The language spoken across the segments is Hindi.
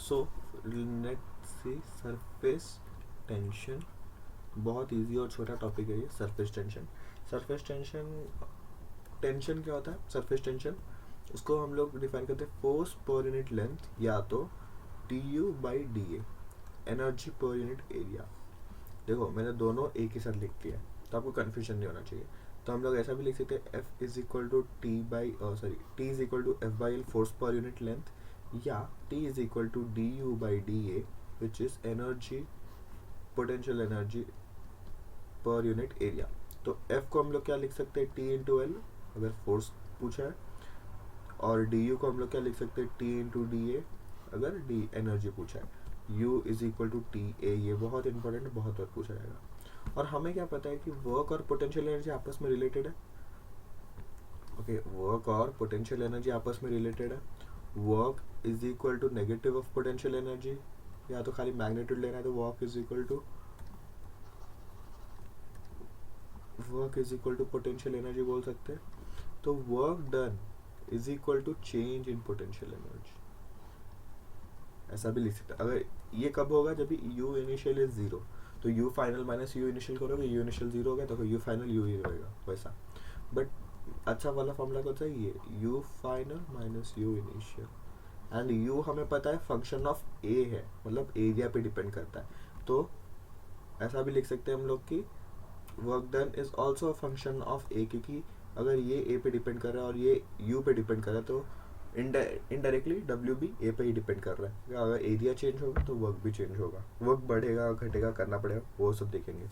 So let's see surface tension, बहुत इजी और छोटा टॉपिक है ये surface tension. Surface tension, tension क्या होता है? सरफेस टेंशन उसको हम लोग डिफाइन करते हैं फोर्स पर यूनिट लेंथ या तो T U by D A, energy per unit area. देखो मैंने दोनों एक ही साथ लिख दिया है तो आपको कन्फ्यूजन नहीं होना चाहिए। तो हम लोग ऐसा भी लिख सकते हैं F is equal to T by T is equal to F by L force per unit length, या T is equal to D U by D A which is energy, potential energy per unit area. तो एफ को हम लोग क्या लिख सकते हैं? टी इंटू एल अगर फोर्स पूछा है, और डी यू को हम लोग क्या लिख सकते हैं? टी इंटू डी ए अगर डी एनर्जी पूछा है। U is equal to T A, ये बहुत इंपॉर्टेंट, बहुत बार पूछा जाएगा। और हमें क्या पता है कि वर्क और पोटेंशियल एनर्जी आपस में रिलेटेड है। ओके, वर्क और पोटेंशियल एनर्जी आपस में रिलेटेड है। Work is equal to negative of potential energy, या तो खाली मैग्नीट्यूड लेना है तो work is equal to potential energy बोल सकते हैं। तो work done is equal to change in potential energy, ऐसा भी लिख सकते हैं। अगर ये कब होगा? जब यू इनिशियल इज जीरो, तो you final minus U initial करोगे, यू इनिशियल जीरो हो गया तो यू फाइनल यू ही रहेगा वैसा। बट अच्छा वाला फॉर्मूला कौन सा है? ये you final minus U initial, and you हमें पता है फंक्शन ऑफ ए है, मतलब एरिया पे डिपेंड करता है। तो ऐसा भी लिख सकते हैं हम लोग कि work done is also a function of A, क्योंकि अगर ये ए पे डिपेंड कर रहा है और ये यू पे डिपेंड कर रहा है तो इनडायरेक्टली डब्ल्यू भी ए पे ही डिपेंड कर रहा है। अगर एरिया चेंज होगा तो वर्क भी चेंज होगा, वर्क बढ़ेगा घटेगा करना पड़ेगा, वो सब देखेंगे।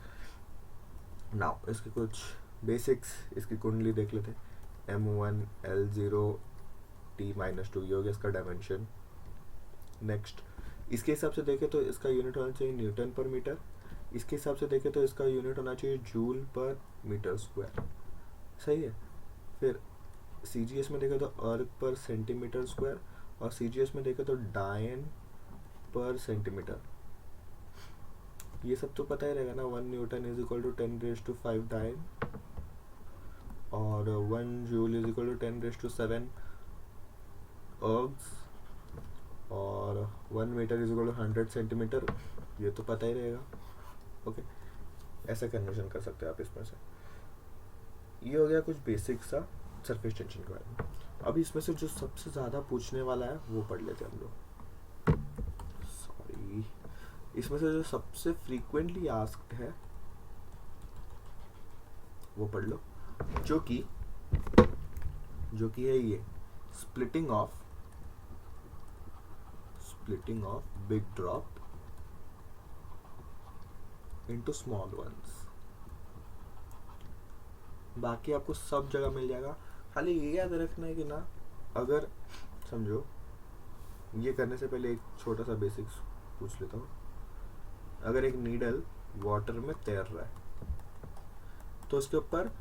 नाउ इसके कुछ बेसिक्स, इसकी कुंडली देख लेते हैं। M1 L0 T-2 ये हो गया इसका डायमेंशन। नेक्स्ट इसके हिसाब से देखें तो इसका यूनिट होना चाहिए न्यूटन पर मीटर, इसके हिसाब से देखें तो इसका यूनिट होना चाहिए जूल पर मीटर स्क्वायर, सही है। फिर CGS में देखें तो अर्ग पर सेंटीमीटर स्क्वायर, और CGS में देखें तो डायन पर सेंटीमीटर। ये सब तो पता ही रहेगा ना, 1 Newton is equal to 10⁵ dyne, और 1 joule is equal to 10⁷ ergs, और 1 metre is equal to 100 centimetre, ये तो पता ही रहेगा। ओके, ऐसा कन्वर्जन कर सकते हैं आप इसमें से। ये हो गया कुछ बेसिक सा सरफेस टेंशन के बारे में। अब इसमें से जो सबसे ज़्यादा पूछने वाला है वो पढ़ लेते हैं हम लोग। सॉरी, इसमें से जो सबसे फ्रीक्वेंटली आस्क्ड है वो पढ़ लो, जो कि है ये splitting of big drop into small once. बाकी आपको सब जगह मिल जाएगा, खाली ये याद रखना है कि ना, अगर समझो ये करने से पहले एक छोटा सा बेसिक्स पूछ लेता हूँ। अगर एक नीडल वाटर में तैर रहा है तो उसके ऊपर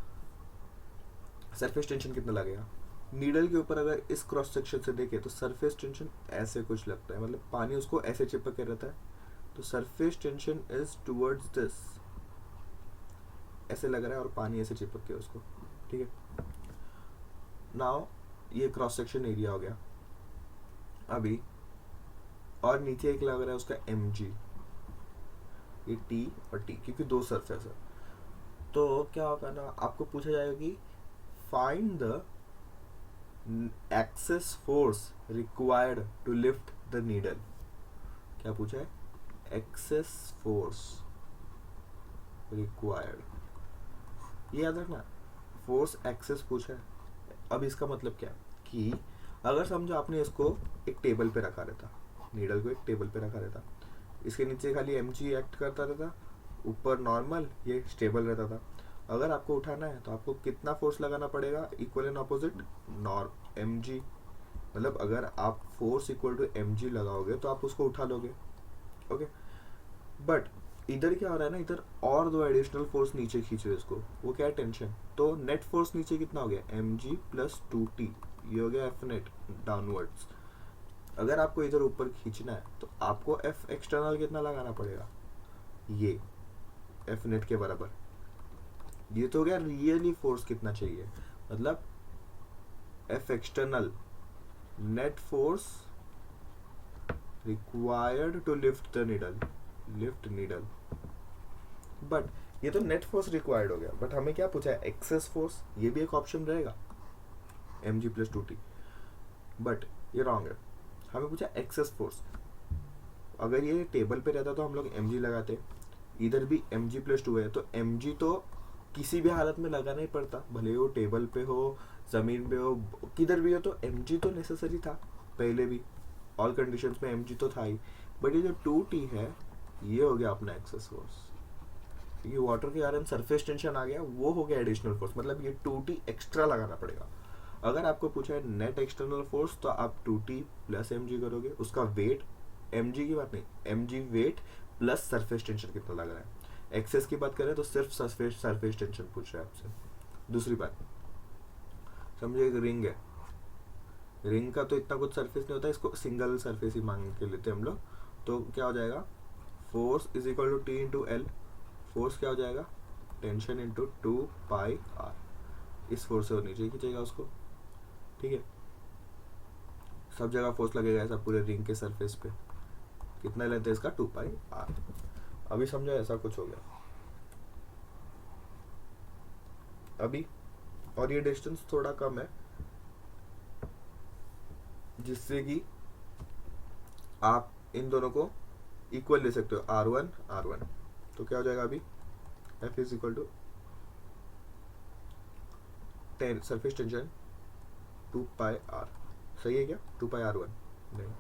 सरफेस टेंशन कितना लगेगा? नीडल के ऊपर अगर इस क्रॉस सेक्शन से देखे तो सरफेस टेंशन ऐसे कुछ लगता है, मतलब पानी उसको ऐसे चिपक के रहता है, तो surface tension is towards this, ऐसे लग रहा है और पानी ऐसे चिपक के उसको, ठीक है। नाउ ये क्रॉस सेक्शन एरिया हो गया। अभी और नीचे एक लग रहा है उसका mg, ये t और t, क्योंकि दो सरफेस है। तो क्या होगा ना, आपको पूछा जाएगा कि find the excess force required to lift the needle. क्या पूछा है? एक्सेस फोर्स रिक्वायर्ड, ये याद रखना, फोर्स एक्सेस पूछा है। अब इसका मतलब क्या है कि अगर समझो आपने इसको एक टेबल पे रखा रहता, नीडल को एक टेबल पे रखा रहता, इसके नीचे खाली mg एक्ट करता रहता, ऊपर नॉर्मल ये स्टेबल रहता था। अगर आपको उठाना है तो आपको कितना फोर्स लगाना पड़ेगा? इक्वल एंड ऑपोजिट mg, मतलब अगर आप फोर्स इक्वल टू mg लगाओगे तो आप उसको उठा लोगे। ओके, बट इधर क्या हो रहा है ना, इधर और दो एडिशनल फोर्स नीचे खींच रहे इसको, वो क्या है? टेंशन। तो नेट फोर्स नीचे कितना हो गया? mg प्लस 2t, ये हो गया F नेट डाउनवर्ड्स। अगर आपको इधर ऊपर खींचना है तो आपको F एक्सटर्नल कितना लगाना पड़ेगा? ये F नेट के बराबर। ये तो हो गया रियली फोर्स कितना चाहिए, मतलब F external net force required to lift the needle. But ये तो नेट फोर्स रिक्वायर्ड हो गया, बट हमें क्या पूछा है, एक्सेस फोर्स, ये भी एक ऑप्शन रहेगा mg प्लस 2t, बट ये रॉन्ग है, हमें पूछा एक्सेस फोर्स। अगर ये टेबल पे रहता तो हम लोग mg लगाते, इधर भी mg प्लस 2 है तो mg तो किसी भी हालत में लगाना ही पड़ता, भले वो टेबल पे हो, जमीन पे हो, किधर भी हो, तो mg तो नेसेसरी था पहले भी, ऑल कंडीशंस में mg तो था ही। बट ये जो 2t है ये हो गया अपना एक्सेस फोर्स, क्योंकि वाटर के कारण सरफेस टेंशन आ गया, वो हो गया एडिशनल फोर्स, मतलब ये 2t एक्स्ट्रा लगाना पड़ेगा। अगर आपको पूछा है नेट एक्सटर्नल फोर्स तो आप 2t प्लस mg करोगे, उसका वेट, mg की बात नहीं, mg weight plus surface tension कितना लग रहा है। एक्सेस की बात करें तो सिर्फ सरफेस टेंशन पूछ रहा है आपसे। दूसरी बात, समझो एक रिंग है, रिंग का तो इतना कुछ सरफेस नहीं होता, इसको सिंगल सरफेस ही मांग के लेते हैं हम लोग, तो क्या हो जाएगा, force is equal to T into L, force क्या हो जाएगा, टेंशन इंटू 2πr, इस फोर्स से वो नीचे खींचेगा उसको, ठीक है, सब जगह फोर्स लगेगा ऐसा पूरे रिंग के सरफेस पे, कितना लेंथ है इसका, 2πr। अभी समझो ऐसा कुछ हो गया अभी, और ये डिस्टेंस थोड़ा कम है, जिससे कि आप इन दोनों को इक्वल ले सकते हो, r1 r1, तो क्या हो जाएगा अभी, F is equal to surface tension 2πr, सही है क्या, 2πr1 नहीं,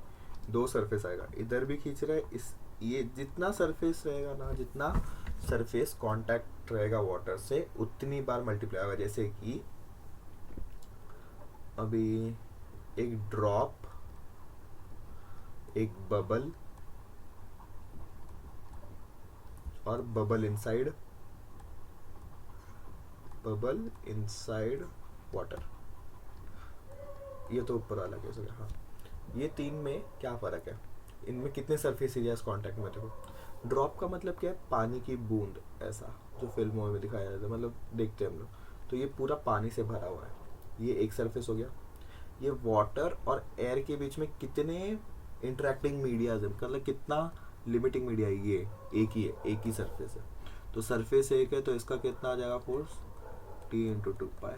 दो सरफेस आएगा, इधर भी खींच रहा है, इस ये जितना सरफेस रहेगा ना, जितना सरफेस कांटेक्ट रहेगा वाटर से उतनी बार मल्टीप्लाई होगा। जैसे कि अभी एक ड्रॉप, एक बबल और बबल इनसाइड वाटर, ये तो ऊपर वाला कैसे, हाँ, ये तीन में क्या फर्क है, इनमें कितने सरफेस एरियाज कांटेक्ट में। देखो ड्रॉप का मतलब क्या है, पानी की बूंद, ऐसा जो फिल्मों में दिखाया जाता है, मतलब देखते हैं हम लोग, तो ये पूरा पानी से भरा हुआ है, ये एक सरफेस हो गया। ये वाटर और एयर के बीच में कितने इंटरेक्टिंग मीडियाज है, मतलब कितना लिमिटिंग मीडिया है, ये एक ही सरफेस है, तो सरफेस एक है, तो इसका कितना आ जाएगा force, T into 2πr,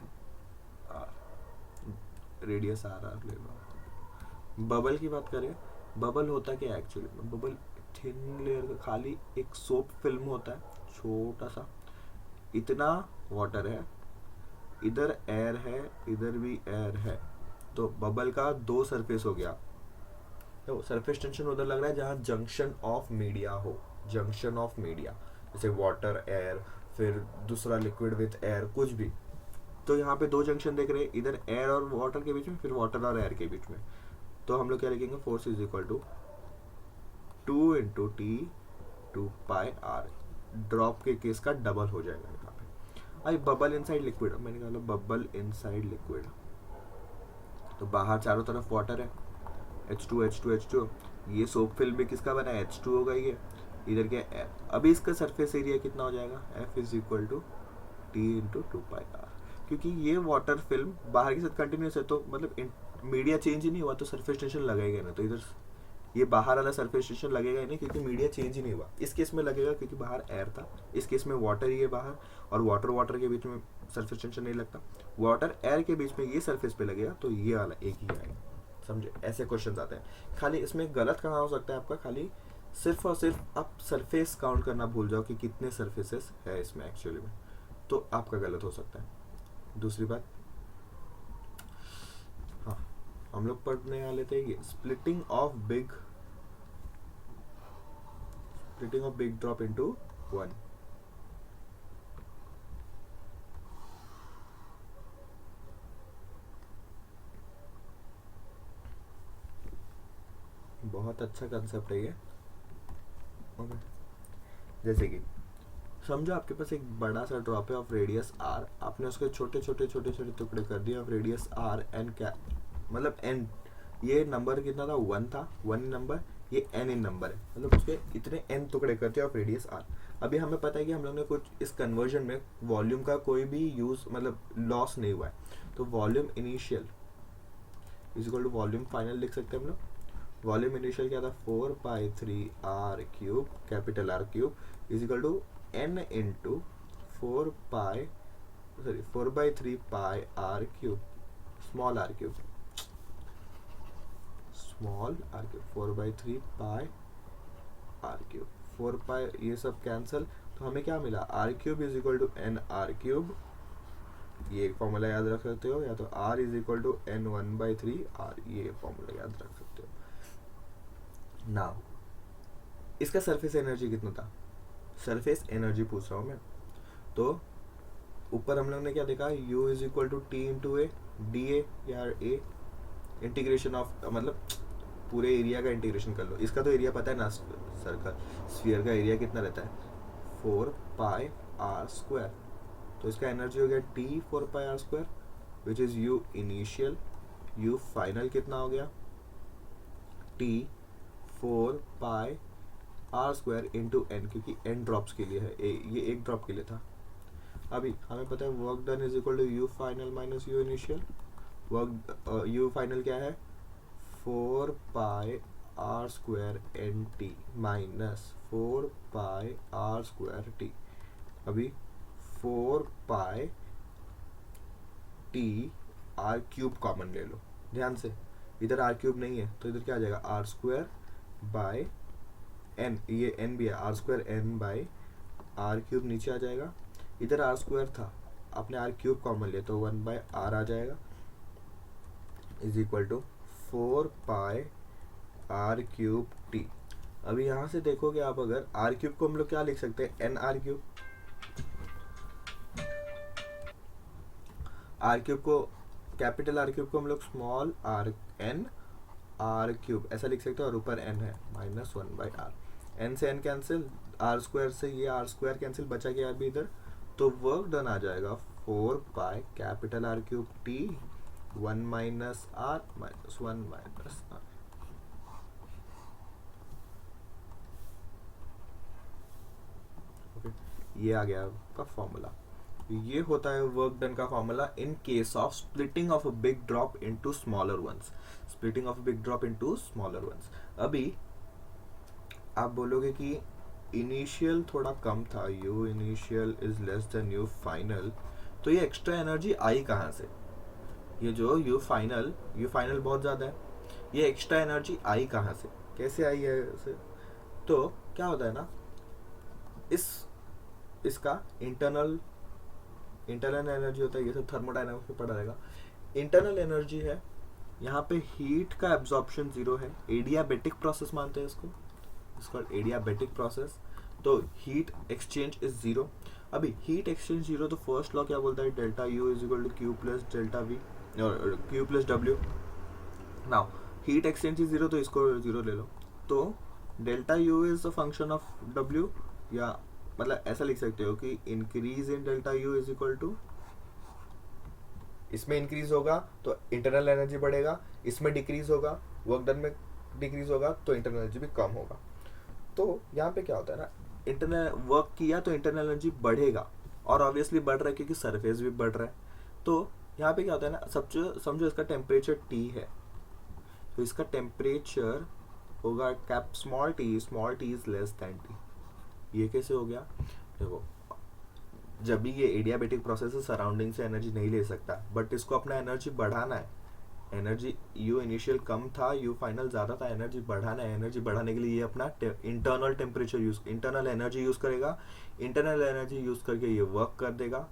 radius r ले लो। बबल की बात करें, बबल होता क्या है एक्चुअली में, बबल थिन लेयर का खाली एक सोप फिल्म होता है, छोटा सा, इतना वाटर है, इधर एयर है, इधर भी एयर है, तो बबल का दो सरफेस हो गया। तो सरफेस टेंशन उधर लग रहा है जहाँ जंक्शन ऑफ मीडिया हो, जंक्शन ऑफ मीडिया, जैसे वाटर एयर, फिर दूसरा लिक्विड विथ एयर, कुछ भी, तो यहाँ पे दो जंक्शन देख रहे हैं, इधर एयर और वाटर के बीच में, फिर वाटर और एयर के बीच में, तो हम लोग क्या लिखेंगे, force is equal to 2 into T 2πr, drop के केस का डबल हो जाएगा यहाँ पे। आई बबल इनसाइड लिक्विड, मैंने कहा बबल इनसाइड लिक्विड, तो बाहर चारों तरफ वाटर है, H2 H2 H2, ये सोप फिल्म में किसका बना है, H2 होगा ये, इधर क्या एयर, अभी इसका सरफेस एरिया कितना हो जाएगा, F is equal to T into 2πr, क्योंकि ये वाटर फिल्म बाहर के साथ कंटिन्यूस है, तो मतलब मीडिया चेंज ही नहीं हुआ, तो सरफेस टेंशन लगेगा ना, तो इधर ये बाहर वाला सरफेस टेंशन लगेगा ही नहीं, क्योंकि मीडिया चेंज ही नहीं हुआ। इस केस में लगेगा क्योंकि बाहर एयर था, इस केस में वाटर ही है बाहर, और वाटर के बीच में सरफेस टेंशन नहीं लगता, वाटर एयर के बीच में ये सरफेस पे लगेगा, तो ये वाला एक ही आएगा। समझे, ऐसे क्वेश्चन आते हैं। खाली इसमें गलत कहाँ हो सकता है आपका, खाली सिर्फ और सिर्फ आप सरफेस काउंट करना भूल जाओ कि कितने सरफेसेस है इसमें एक्चुअली में, तो आपका गलत हो सकता है। दूसरी बात, हाँ, हम लोग पढ़ने वाले थे ये splitting of big drop into one. बहुत अच्छा कंसेप्ट है ये। ओके, जैसे कि समझो आपके पास एक बड़ा सा ड्रॉप है ऑफ रेडियस r, आपने उसके छोटे छोटे टुकड़े कर दिए ऑफ रेडियस r, n क्या मतलब n, ये नंबर कितना था, 1 था, 1 नंबर, ये n इन नंबर है, मतलब उसके इतने n टुकड़े करते हैं ऑफ रेडियस r। अभी हमें पता है कि हम लोग ने कुछ इस कन्वर्जन में वॉल्यूम का कोई भी यूज मतलब लॉस नहीं हुआ है, तो volume initial is equal to volume final लिख सकते हैं हम लोग। वॉल्यूम इनिशियल क्या था 4π3r³ capital R cube is equal to n into 4/3πr³ small r cube 4/3πr³। 4π ये सब कैंसिल, तो हमें क्या मिला r³ is equal to nr³। ये एक फॉर्मूला याद रख सकते हो, या तो r is equal to n1/3r, ये फॉर्मूला याद रख सकते हो। नाउ इसका सरफेस एनर्जी कितना था, सरफेस एनर्जी पूछ रहा हूँ मैं। तो ऊपर हम लोग ने क्या देखा, u is equal to T into A D A या ए, इंटीग्रेशन ऑफ मतलब पूरे एरिया का इंटीग्रेशन कर लो। इसका तो एरिया पता है ना, सर्कल स्फीयर का एरिया कितना रहता है 4πr²। तो इसका एनर्जी हो गया T 4πr² which is u initial, u final कितना हो गया टी 4πr² इंटू एन, क्योंकि एन ड्रॉप्स के लिए है, ये एक ड्रॉप के लिए था। अभी हमें पता है work done is equal to U final minus U initial. Work U final क्या है 4πr² N T minus 4πr² T. अभी 4π टी r³ कॉमन ले लो ध्यान से, इधर r³ नहीं है तो इधर क्या आ जाएगा r² बाय n, ये n भी है r² n बाय r³ नीचे आ जाएगा। इधर r² था, आपने r³ कॉमन लिया तो 1/r आ जाएगा is equal to 4πr³ T. अभी यहाँ से देखोगे आप, अगर r³ को हम लोग क्या लिख सकते हैं nr³, r³ को कैपिटल r³ को हम लोग स्मॉल r n r³ ऐसा लिख सकते हैं, और ऊपर n है माइनस 1/r। n से n कैंसिल, r² से ये r² कैंसिल, बचा गया अभी इधर, तो वर्क डन आ जाएगा 4π capital r³ T 1 minus r minus 1 minus r। Okay, ये आ गया आपका फॉर्मूला। ये होता है वर्क डन का formula in case of splitting of a big drop into smaller ones, splitting of a big drop into smaller ones. अभी आप बोलोगे कि इनिशियल थोड़ा कम था, U initial is less than U final, तो ये एक्स्ट्रा एनर्जी आई कहाँ से, ये जो यू फाइनल बहुत ज़्यादा है, ये एक्स्ट्रा एनर्जी आई कहाँ से, कैसे आई है ऐसे? तो क्या होता है ना, इसका इंटरनल एनर्जी होता है, ये सब थर्मोडायनामिक्स में पढ़ा रहेगा। इंटरनल एनर्जी है, यहाँ पे हीट का एब्जॉर्प्शन 0 है, एडियाबेटिक प्रोसेस मानते हैं इसको, एडियाबेटिक प्रोसेस। तो हीट एक्सचेंज इज 0। अभी हीट एक्सचेंज 0, तो फर्स्ट लॉ क्या बोलता है, delta U is equal to Q plus delta वी और Q plus W. Now heat exchange is 0, तो इसको 0 ले लो, तो delta U is a function of W, या मतलब ऐसा लिख सकते हो कि increase in delta U is equal to, इसमें इंक्रीज होगा तो इंटरनल एनर्जी बढ़ेगा, इसमें डिक्रीज होगा, वर्क डन में डिक्रीज होगा तो इंटरनल एनर्जी भी कम होगा। तो यहाँ पे क्या होता है ना, इंटरनल वर्क किया तो इंटरनल एनर्जी बढ़ेगा, और ऑब्वियसली बढ़ रहा है क्योंकि सरफेस भी बढ़ रहा है। तो यहाँ पे क्या होता है ना, समझो इसका टेम्परेचर T है, तो इसका टेम्परेचर होगा cap small T is less then T। ये कैसे हो गया, देखो जब भी ये एडियाबेटिक प्रोसेस है, सराउंडिंग से एनर्जी नहीं ले सकता, बट इसको अपना एनर्जी बढ़ाना है, एनर्जी यू इनिशियल कम था, यू फाइनल ज़्यादा था, एनर्जी बढ़ाना है, एनर्जी बढ़ाने के लिए ये अपना internal temperature internal energy use करेगा, इंटरनल एनर्जी यूज़ करके ये वर्क कर देगा,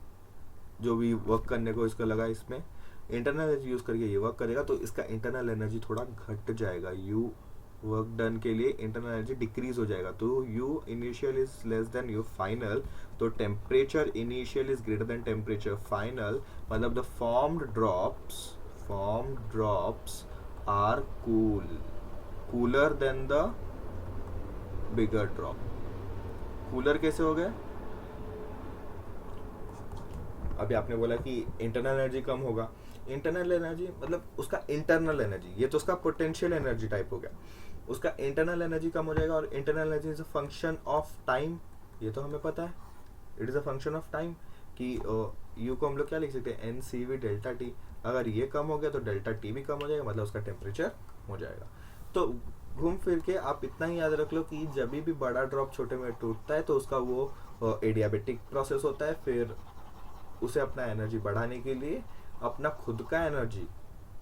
जो भी वर्क करने को इसका लगा, इसमें इंटरनल एनर्जी यूज़ करके ये वर्क करेगा, तो इसका इंटरनल एनर्जी थोड़ा घट जाएगा, यू वर्क डन के लिए इंटरनल एनर्जी डिक्रीज हो जाएगा, तो U initial is less than U final, तो temperature initial is greater than temperature final, मतलब the formed drops are cooler than the bigger drop. Cooler कैसे हो गए, अभी आपने बोला कि इंटरनल एनर्जी कम होगा, इंटरनल एनर्जी मतलब उसका इंटरनल एनर्जी, ये तो उसका पोटेंशियल एनर्जी टाइप हो गया, उसका इंटरनल एनर्जी कम हो जाएगा, और internal energy is a function of time, ये तो हमें पता है, it is a function of time कि यू को हम लोग क्या लिख सकते हैं n C V delta T, अगर ये कम हो गया तो डेल्टा टी भी कम हो जाएगा, मतलब उसका टेम्परेचर हो जाएगा। तो घूम फिर के आप इतना ही याद रख लो कि जब भी बड़ा ड्रॉप छोटे में टूटता है तो उसका वो एडियाबेटिक प्रोसेस होता है। फिर उसे अपना एनर्जी बढ़ाने के लिए अपना खुद का एनर्जी,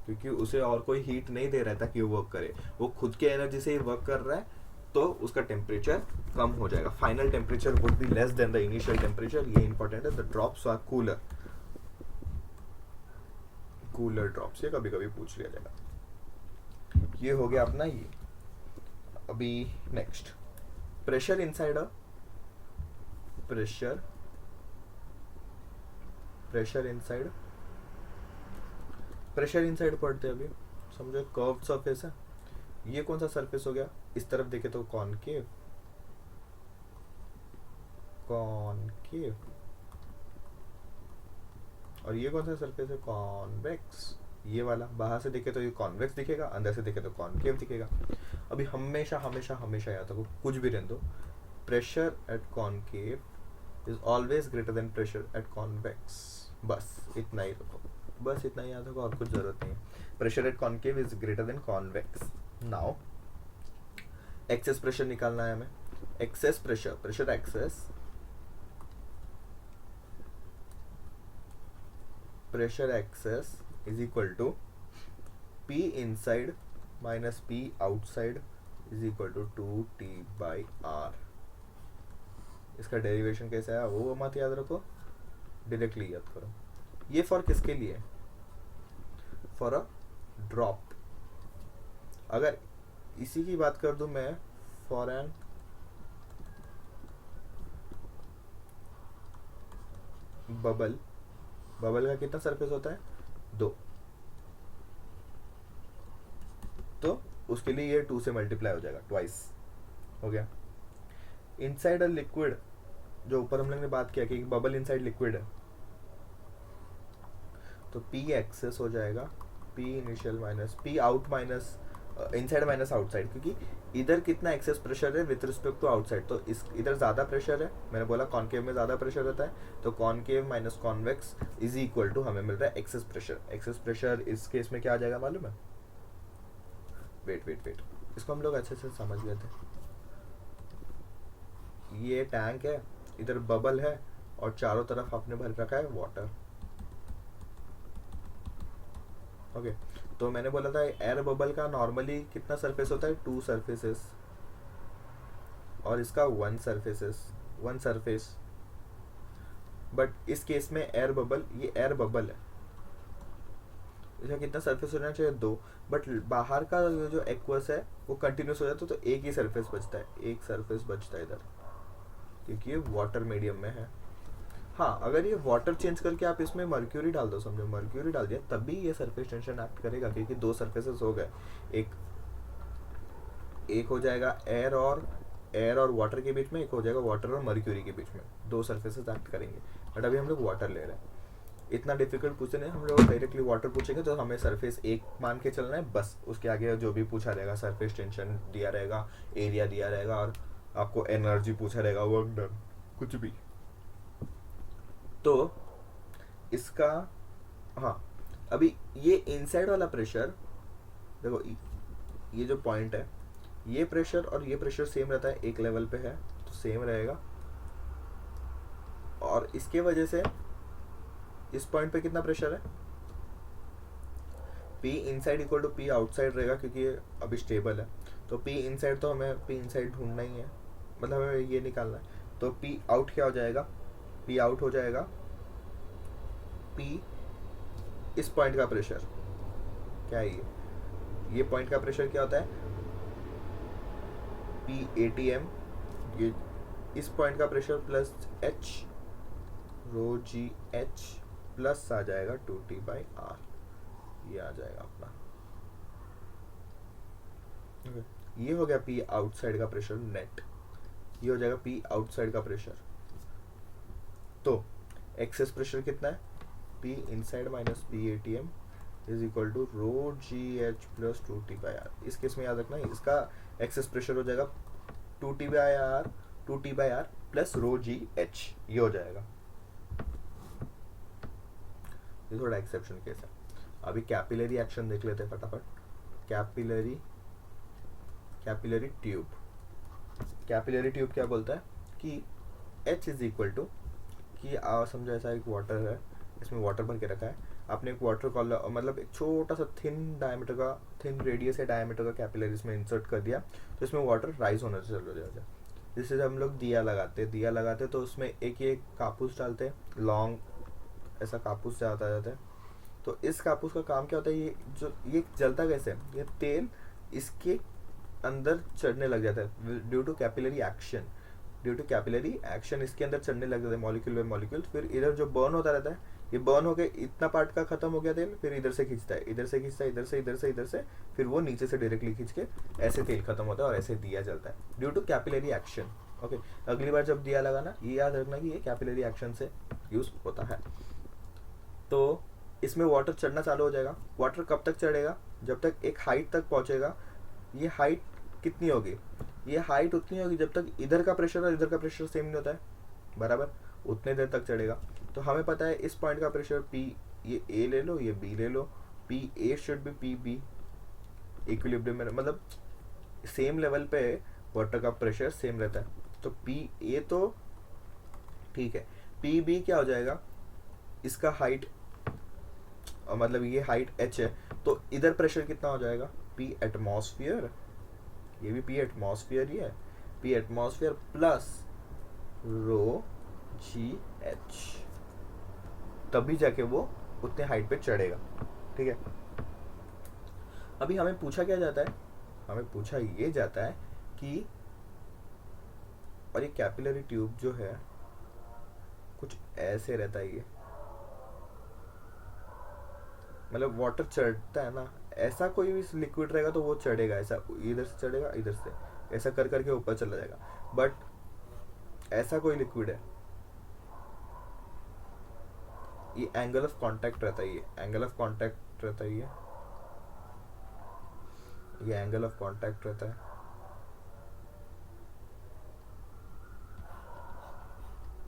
क्योंकि उसे और कोई हीट नहीं दे रहा था कि वो वर्क करे, वो खुद के एनर्जी से ही वर्क कर रहा है, तो उसका टेम्परेचर कम हो जाएगा। Final temperature would be less than the initial temperature. ये इंपॉर्टेंट है। The drops are cooler, cooler drops, ये कभी कभी पूछ लिया जाएगा। ये हो गया अपना ये। अभी next, pressure inside a pressure pressure inside pressure inside पढ़ते हैं अभी। समझो कर्व्ड सरफेस है, ये कौन सा सरफेस हो गया, इस तरफ देखे तो कॉनकेव, कॉनकेव, और ये कौन सा सरफेस है, कॉन्वेक्स। ये वाला बाहर से देखे तो ये कॉन्वेक्स दिखेगा, अंदर से देखे तो कॉनकेव दिखेगा। अभी हमेशा हमेशा हमेशा याद रखो, कुछ भी रहने दो, pressure at concave is always greater than pressure at convex. बस इतना ही रखो, बस इतना ही याद रखो, और कुछ जरूरत नहीं है। Pressure at concave is greater than convex. Now excess pressure निकालना है हमें। Excess pressure, pressure excess, pressure excess is equal to P inside minus P outside is equal to 2T by R। इसका डेरिवेशन कैसा है वो मत याद रखो, डायरेक्टली याद करो। ये फॉर किसके लिए, फॉर अ ड्रॉप। अगर इसी की बात कर दूं मैं, फॉर एन बबल, बबल का कितना सरफेस होता है, 2, तो उसके लिए ये 2 से मल्टीप्लाई हो जाएगा, ट्वाइस हो गया। इनसाइड अ लिक्विड, जो ऊपर हम लोग ने बात किया कि बबल इनसाइड लिक्विड है, तो P एक्सेस हो जाएगा P initial minus P out minus inside minus outside, क्योंकि इधर कितना एक्सेस प्रेशर है विथ रिस्पेक्ट टू आउटसाइड, तो इस इधर ज्यादा प्रेशर है, मैंने बोला कॉनकेव में ज्यादा प्रेशर रहता है, तो concave minus convex is equal to हमें मिल रहा है एक्सेस प्रेशर। एक्सेस प्रेशर इस केस में क्या आ जाएगा मालूम है, वेट वेट वेट, इसको हम लोग अच्छे से समझ गए थे। ये टैंक है, इधर बबल है, और चारों तरफ आपने भर रखा है वाटर। ओके, तो मैंने बोला था एयर बबल का नॉर्मली कितना सरफेस होता है, 2 सरफेसेस, और इसका 1 सरफेस। बट इस केस में एयर बबल, ये एयर बबल है, इसका कितना सरफेस होना चाहिए, 2, बट बाहर का जो एक्वस है वो कंटिन्यूस हो जाता है, तो एक ही सरफेस बचता है, एक सरफेस बचता है इधर, क्योंकि ये वाटर मीडियम में है। हाँ, अगर ये वाटर चेंज करके आप इसमें मर्क्यूरी डाल दो, समझो मर्क्यूरी डाल दिया, तब भी ये सरफेस टेंशन एक्ट करेगा, क्योंकि 2 सरफेसेस हो गए, एक हो जाएगा एयर और वाटर के बीच में, एक हो जाएगा वाटर और मर्क्यूरी के बीच में, 2 सरफेसेस एक्ट करेंगे। बट अभी हम लोग वाटर ले रहे हैं, इतना डिफिकल्ट पूछे नहीं, हम लोग डायरेक्टली वाटर पूछेंगे, तो हमें सरफेस एक मान के चलना है बस। उसके आगे जो भी पूछा रहेगा, सरफेस टेंशन दिया रहेगा, एरिया दिया रहेगा, और आपको एनर्जी पूछा रहेगा, वर्क डन, कुछ भी। तो इसका, हाँ, अभी ये इनसाइड वाला प्रेशर देखो, ये जो पॉइंट है, ये प्रेशर और ये प्रेशर सेम रहता है, एक लेवल पे है तो सेम रहेगा, और इसके वजह से इस पॉइंट पे कितना प्रेशर है, P inside equal to P outside रहेगा, क्योंकि ये अभी स्टेबल है, तो P इनसाइड, तो हमें P इनसाइड ढूंढना ही है, मतलब हमें ये निकालना है। तो P आउट क्या हो जाएगा, P आउट हो जाएगा P इस पॉइंट का प्रेशर, क्या है ये पॉइंट का प्रेशर क्या होता है, P ATM, ये इस पॉइंट का प्रेशर प्लस H रो जी H प्लस आ जाएगा 2T by R, ये आ जाएगा अपना। ये हो गया P आउटसाइड का प्रेशर नेट, ये हो जाएगा P आउटसाइड का प्रेशर। तो एक्सेस प्रेशर कितना है, P inside minus P ATM is equal to rho g h plus 2T by R। इस केस में याद रखना है, इसका एक्सेस प्रेशर हो जाएगा 2T by R plus row g H, ये हो जाएगा। ये थोड़ा एक्सेप्शन केस है। अभी कैपिलरी एक्शन देख लेते हैं फटाफट। Capillary tube. कैपिलरी ट्यूब क्या बोलता है कि H इज इक्वल टू कि समझो ऐसा एक वाटर है, इसमें वाटर भर के रखा है, आपने एक वाटर कॉलर मतलब एक छोटा सा थिन रेडियस या डायमीटर का कैपिलरी इसमें इंसर्ट कर दिया, तो इसमें वाटर राइज होना चालू हो जाता है। जैसे हम लोग दिया लगाते तो उसमें एक ये कापूस डालते हैं, लॉन्ग ऐसा कापूस जाता है। तो इस कापूस का काम क्या होता है, ये जलता कैसे है, ये तेल इसके अंदर चढ़ने लग जाता है ड्यू टू कैपिलरी एक्शन इसके अंदर चढ़ने लग जाता है मॉलिक्यूल बाय मॉलिक्यूल। फिर इधर जो बर्न होता रहता है, ये बर्न हो गया, इतना पार्ट का खत्म हो गया तेल, फिर इधर से खींचता है, इधर से फिर वो नीचे से डायरेक्टली खींच के ऐसे तेल खत्म होता है और ऐसे दिया जलता है due to capillary action. Okay, अगली बार जब दिया लगाना ये याद रखना कि ये कैपिलरी एक्शन से यूज होता है। तो इसमें वाटर चढ़ना चालू हो जाएगा। वाटर कब तक चढ़ेगा, जब तक एक हाइट तक पहुंचेगा। ये हाइट कितनी होगी, ये हाइट उतनी होगी जब तक इधर का प्रेशर और इधर का प्रेशर सेम नहीं होता है, बराबर, उतने देर तक चढ़ेगा। तो हमें पता है इस पॉइंट का प्रेशर P, ये A ले लो, ये B ले लो, PA should be PB equilibrium में, मतलब सेम लेवल पे वाटर का प्रेशर सेम रहता है। तो PA तो ठीक है, PB क्या हो जाएगा, इसका हाइट मतलब ये हाइट H है, तो इधर प्रेशर कितना हो जाएगा, P एटमॉस्फेयर, ये भी P एटमॉस्फेयर ही है, P एटमॉस्फेयर प्लस रो GH, तभी जाके वो उतने हाइट पे चढ़ेगा। ठीक है, अभी हमें पूछा क्या जाता है, हमें पूछा ये जाता है कि और ये कैपिलरी ट्यूब जो है कुछ ऐसे रहता है, ये मतलब वाटर चढ़ता है ना, ऐसा कोई भी लिक्विड रहेगा तो वो चढ़ेगा, ऐसा इधर से चढ़ेगा, इधर से ऐसा कर करके ऊपर चला जाएगा। बट ऐसा कोई लिक्विड है, ये एंगल ऑफ कांटेक्ट रहता है, ये एंगल ऑफ कांटेक्ट रहता है, ये एंगल ऑफ कांटेक्ट रहता है।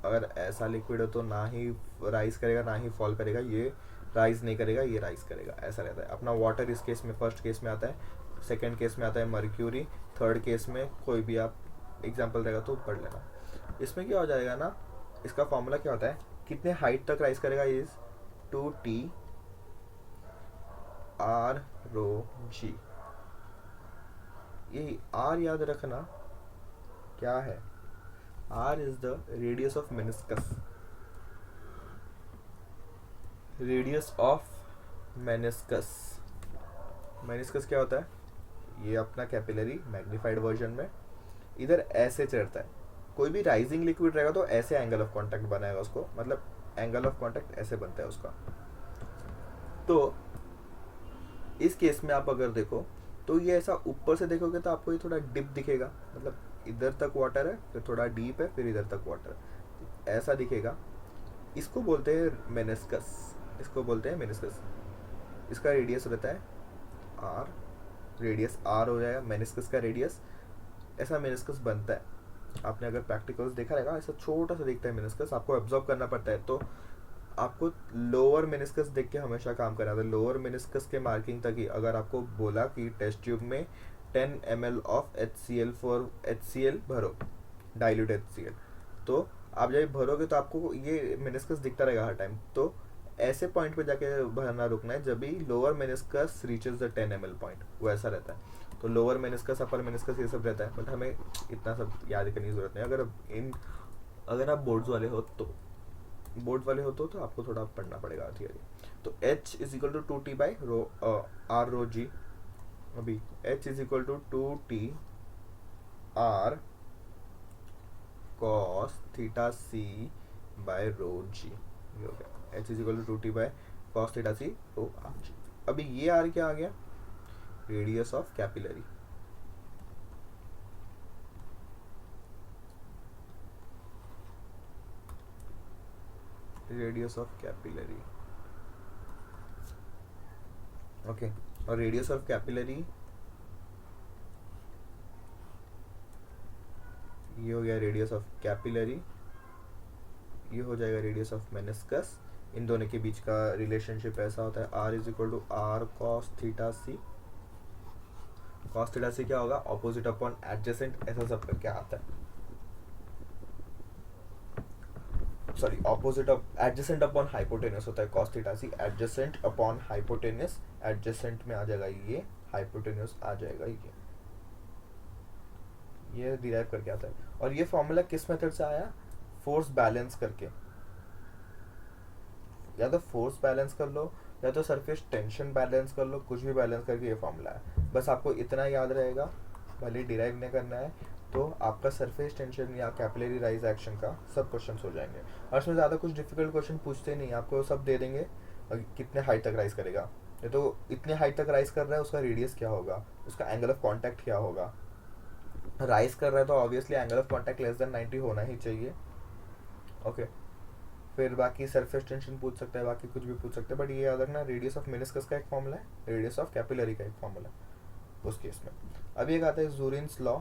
अगर ऐसा लिक्विड हो तो ना ही राइज करेगा ना ही फॉल करेगा, ये राइज नहीं करेगा, ये राइज करेगा, ऐसा रहता है। अपना वाटर इस केस में फर्स्ट केस में आता है, सेकंड केस में आता है मर्क्यूरी, थर्ड केस में कोई भी आप एग्जांपल रहेगा तो पढ़ लेना। इसमें क्या हो जाएगा ना, इसका फॉर्मूला क्या होता है, कितने हाइट तक राइज करेगा, is 2T R rho G। ये R याद रखना क्या है, R is the radius of meniscus, radius of meniscus। meniscus क्या होता है, ये अपना कैपिलरी मैग्नीफाइड वर्जन में इधर ऐसे चढ़ता है। कोई भी राइजिंग लिक्विड रहेगा तो ऐसे एंगल ऑफ कांटेक्ट बनाएगा उसको, मतलब एंगल ऑफ कांटेक्ट ऐसे बनता है उसका। तो इस केस में आप अगर देखो तो ये ऐसा ऊपर से देखोगे तो आपको ये थोड़ा डिप दिखेगा, मतलब इधर तक वाटर है, फिर थोड़ा डीप है, फिर इधर तक वाटर है, ऐसा दिखेगा। इसको बोलते हैं मेनिस्कस, इसको बोलते हैं मेनिस्कस। इसका रेडियस रहता है R, रेडियस R हो जाएगा मेनिस्कस का रेडियस। ऐसा मेनिस्कस बनता है, आपने अगर प्रैक्टिकल्स देखा रहेगा, ऐसा छोटा सा दिखता है मेनिस्कस, आपको एब्जॉर्ब करना पड़ता है। तो आपको लोअर मेनिस्कस देख के हमेशा काम करना था, लोअर मेनिस्कस के मार्किंग तक ही। अगर आपको बोला कि टेस्ट ट्यूब में 10 ml ऑफ HCl भरो, डाइल्यूट HCl, तो आप जब भरोगे तो आपको ये मेनिस्कस दिखता रहेगा हर टाइम। तो ऐसे पॉइंट पे जाके भरना रुकना है जब भी lower meniscus reaches the 10 ml point, वो ऐसा रहता है। तो लोअर मेनिस्कस अपर मेनिस्कस ये सब रहता है, बट हमें इतना सब याद करने की जरूरत नहीं। अगर आप बोर्ड वाले हो तो आपको थोड़ा पढ़ना पड़ेगा थियरी। तो H is equal to 2T by rho R rho G। अभी H is equal to 2T R cos theta C by rho G, ये हो गया। H is equal to 2T by cos theta C rho R G। अभी ये R क्या आ गया, radius of capillary. Radius of capillary, okay. और रेडियस ऑफ कैपिलरी ये हो गया रेडियस ऑफ कैपिलरी, ये हो जाएगा रेडियस ऑफ मेनिस्कस। इन दोनों के बीच का रिलेशनशिप ऐसा होता है, R is equal to R cos theta C। cos theta से क्या होगा, ऑपोजिट अपॉन एडजेसेंट, ऐसा सब करके आता है, sorry opposite adjacent upon hypotenuse होता है cos थीटा सी, एडजेसेंट अपॉन हाइपोटेनस, एडजेसेंट में आ जाएगा ये, हाइपोटेनस आ जाएगा ये डिराइव करके आता है। और ये फॉर्मूला किस मेथड से आया, फोर्स बैलेंस करके, या तो फोर्स बैलेंस कर लो या तो सरफेस टेंशन बैलेंस कर लो, कुछ भी बैलेंस करके ये फॉर्मूला है। बस आपको इतना याद रहेगा, भले डिराइव नहीं करना है, तो आपका सरफेस टेंशन या कैपिलरी राइज एक्शन का सब क्वेश्चंस हो जाएंगे। और इसमें ज़्यादा कुछ डिफिकल्ट क्वेश्चन पूछते नहीं, आपको सब दे देंगे, कितने हाइट तक राइज करेगा, ये तो इतने हाइट तक राइज कर रहा है, उसका रेडियस क्या होगा, उसका एंगल ऑफ कॉन्टैक्ट क्या होगा, राइज कर रहा है तो obviously angle of contact less than 90 होना ही चाहिए। ओके, फिर बाकी सरफेस टेंशन पूछ सकता है, बाकी कुछ भी पूछ सकते हैं, बट ये याद रखना रेडियस ऑफ मेनिस्कस का एक फॉर्मूला है, रेडियस ऑफ कैपिलरी का एक फॉर्मूला है उस केस में। अब एक आता है ज़ूरिन्स लॉ।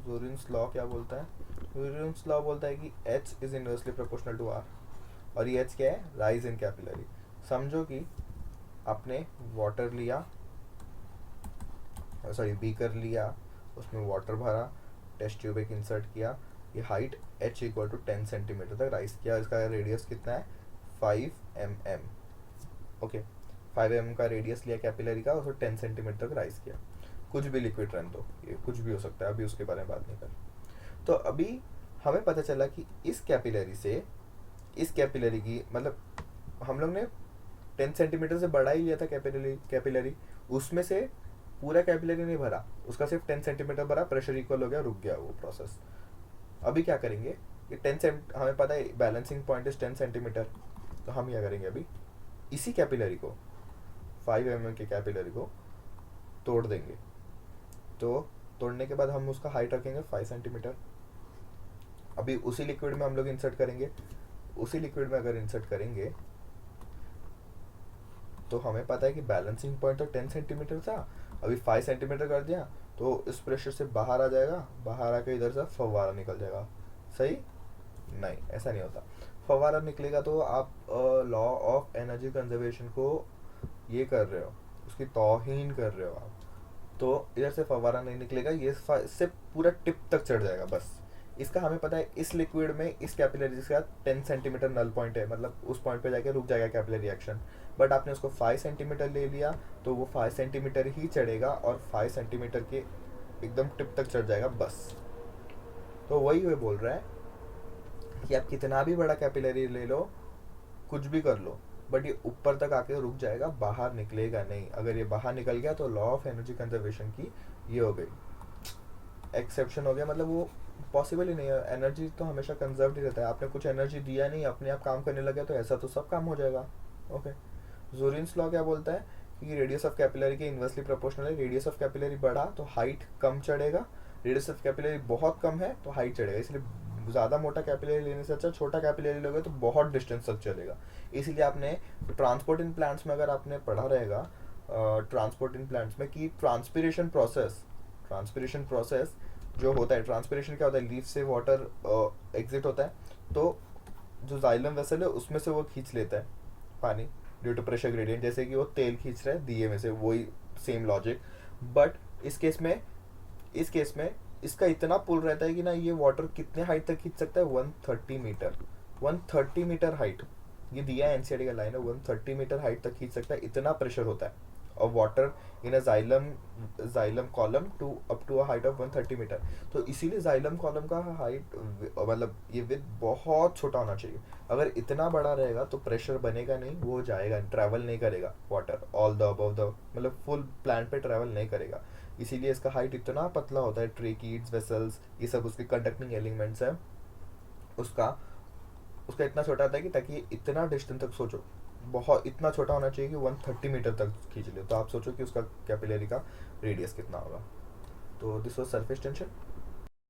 ज़ूरिन्स लॉ क्या बोलता है, ज़ूरिन्स लॉ बोलता है कि H is inversely proportional to R, और ये H क्या है, राइज इन कैपिलरी। समझो कि आपने वाटर लिया, सॉरी बीकर लिया, उसमें वाटर भरा, टेस्ट ट्यूब एक इंसर्ट किया, ये height h equal to 10 centimetre तक राइज किया, इसका रेडियस कितना है 5 mm, ओके 5 mm का रेडियस लिया कैपिलरी का, उसको 10 सेंटीमीटर तक राइज किया। कुछ भी लिक्विड रहने दो, ये कुछ भी हो सकता है, अभी उसके बारे में बात नहीं कर। तो अभी हमें पता चला कि इस कैपिलरी से इस कैपिलरी की, मतलब हम लोग ने 10 सेंटीमीटर से बड़ा ही लिया था कैपिलरी, उसमें से पूरा कैपिलरी नहीं भरा, उसका सिर्फ 10 सेंटीमीटर भरा, प्रेशर इक्वल हो गया, रुक गया वो प्रोसेस। अभी क्या करेंगे, ये 10 सेंट हमें पता है बैलेंसिंग पॉइंट इज 10 सेंटीमीटर, तो हम क्या करेंगे, अभी इसी कैपिलरी को 5 mm के कैपिलरी को तोड़ देंगे। तो तोड़ने के बाद हम उसका हाइट रखेंगे 5 सेंटीमीटर। अभी उसी लिक्विड में हम लोग इंसर्ट करेंगे, उसी लिक्विड में अगर इंसर्ट करेंगे तो हमें पता है कि बैलेंसिंग पॉइंट तो 10 सेंटीमीटर था, अभी 5 सेंटीमीटर कर दिया तो इस प्रेशर से बाहर आ जाएगा, बाहर आके इधर से फव्वारा निकल जाएगा। सही नहीं, ऐसा नहीं होता। फव्वारा निकलेगा तो आप लॉ ऑफ एनर्जी कंजर्वेशन को ये कर रहे हो, उसकी तौहीन कर रहे हो आप। तो इधर से फव्वारा नहीं निकलेगा, ये इससे पूरा टिप तक चढ़ जाएगा बस। इसका हमें पता है इस लिक्विड में इस कैपिलरी का 10 सेंटीमीटर नल पॉइंट है, मतलब उस पॉइंट पे जाके रुक जाएगा कैपिलरी एक्शन। बट आपने उसको 5 सेंटीमीटर ले लिया तो वो 5 सेंटीमीटर ही चढ़ेगा और 5 सेंटीमीटर के एकदम टिप तक चढ़ जाएगा बस। तो वही वो बोल रहा है कि आप कितना भी बड़ा कैपिलरी ले लो, कुछ भी कर लो, बट ये ऊपर तक आके रुक जाएगा, बाहर निकलेगा नहीं। अगर ये बाहर निकल गया तो लॉ ऑफ एनर्जी कंजर्वेशन की ये हो गई, एक्सेप्शन हो गया, मतलब वो पॉसिबल ही नहीं है। एनर्जी तो हमेशा कंजर्व ही रहता है, आपने कुछ एनर्जी दिया नहीं, अपने आप काम करने लगे तो ऐसा तो सब काम हो जाएगा। ओके, ज़ूरिन्स लॉ क्या बोलता है कि रेडियस ऑफ कैपिलरी के इन्वर्सली प्रोपोर्शनल है, रेडियस ऑफ कैपिलरी बढ़ा तो हाइट कम चढ़ेगा, रेडियस ऑफ कैपिलरी बहुत कम है तो हाइट चढ़ेगा। इसलिए ज़्यादा मोटा कैपिलरी लेने से अच्छा छोटा कैपिलरी लोगे तो बहुत डिस्टेंस तक चलेगा। इसीलिए आपने ट्रांसपोर्ट इन प्लांट्स में अगर आपने पढ़ा रहेगा, ट्रांसपोर्ट इन प्लांट्स में कि ट्रांसपिरेशन प्रोसेस जो होता है, ट्रांसपिरेशन क्या होता है, लीफ से वाटर एग्जिट होता है, तो जो जाइलम वेसल है उसमें से वो खींच लेता है पानी ड्यू टू प्रेशर ग्रेडियंट, जैसे कि वो तेल खींच रहा है दिए में से, वही सेम लॉजिक। बट इस केस में इसका इतना पुल रहता है कि ना ये वाटर कितने हाइट तक खींच सकता है, 130 मीटर हाइट, ये दिया है एनसीईआरटी का लाइन है, 130 मीटर हाइट तक खींच सकता है, इतना प्रेशर होता है और water in a xylem column to up to a height of 130 metre. तो इसीलिए जाइलम कॉलम का हाइट, मतलब ये विद बहुत छोटा होना चाहिए। अगर इतना बड़ा रहेगा तो प्रेशर बनेगा नहीं, वो जाएगा, ट्रैवल नहीं करेगा water all the above the, मतलब फुल प्लांट पे ट्रैवल नहीं करेगा। इसीलिए इसका हाइट इतना पतला होता है, ट्रेकीड्स, वेसल्स, ये सब उसके कंडक्टिंग एलिमेंट्स है, उसका इतना छोटा होता है कि ताकि इतना डिस्टेंस तक, सोचो बहुत इतना छोटा होना चाहिए कि 130 मीटर तक खींच ले, तो आप सोचो कि उसका कैपिलरी का रेडियस कितना होगा। तो दिस वाज सरफेस टेंशन।